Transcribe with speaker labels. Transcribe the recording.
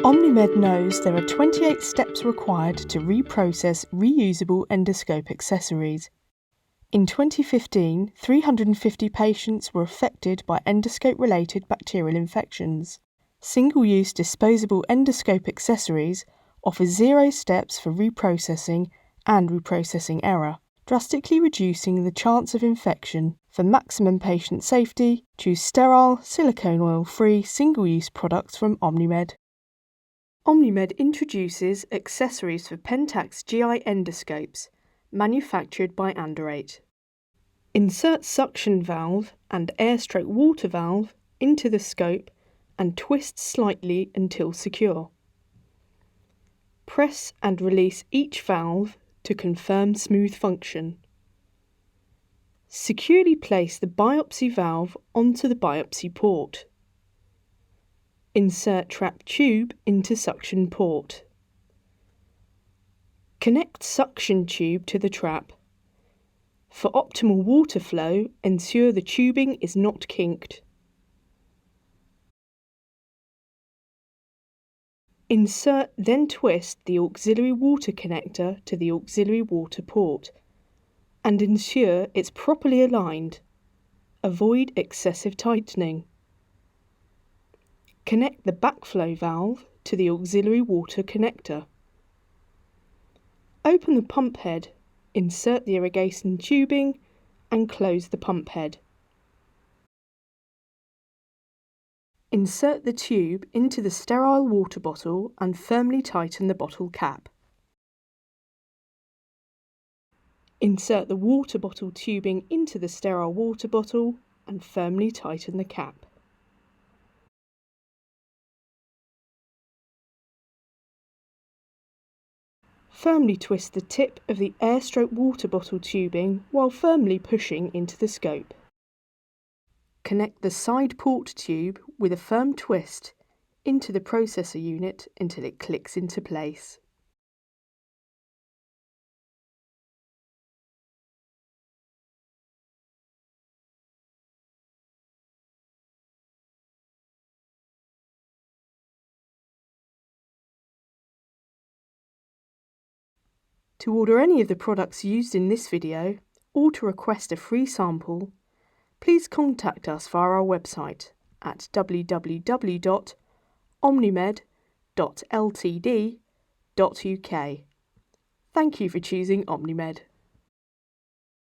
Speaker 1: Omnimed knows there are 28 steps required to reprocess reusable endoscope accessories. In 2015, 350 patients were affected by endoscope-related bacterial infections. Single-use disposable endoscope accessories offer 0 steps for reprocessing and reprocessing error, drastically reducing the chance of infection. For maximum patient safety, choose sterile, silicone-oil-free single-use products from Omnimed. Omnimed introduces accessories for Pentax GI endoscopes, manufactured by Andorate. Insert suction valve and air/water valve into the scope and twist slightly until secure. Press and release each valve to confirm smooth function. Securely place the biopsy valve onto the biopsy port. Insert trap tube into suction port. Connect suction tube to the trap. For optimal water flow, ensure the tubing is not kinked. Insert then twist the auxiliary water connector to the auxiliary water port and ensure it's properly aligned. Avoid excessive tightening. Connect the backflow valve to the auxiliary water connector. Open the pump head, insert the irrigation tubing and close the pump head. Insert the tube into the sterile water bottle and firmly tighten the bottle cap. Insert the water bottle tubing into the sterile water bottle and firmly tighten the cap. Firmly twist the tip of the air/water bottle tubing while firmly pushing into the scope. Connect the side port tube with a firm twist into the processor unit until it clicks into place. To order any of the products used in this video, or to request a free sample, please contact us via our website at www.omnimed.ltd.uk. Thank you for choosing Omnimed.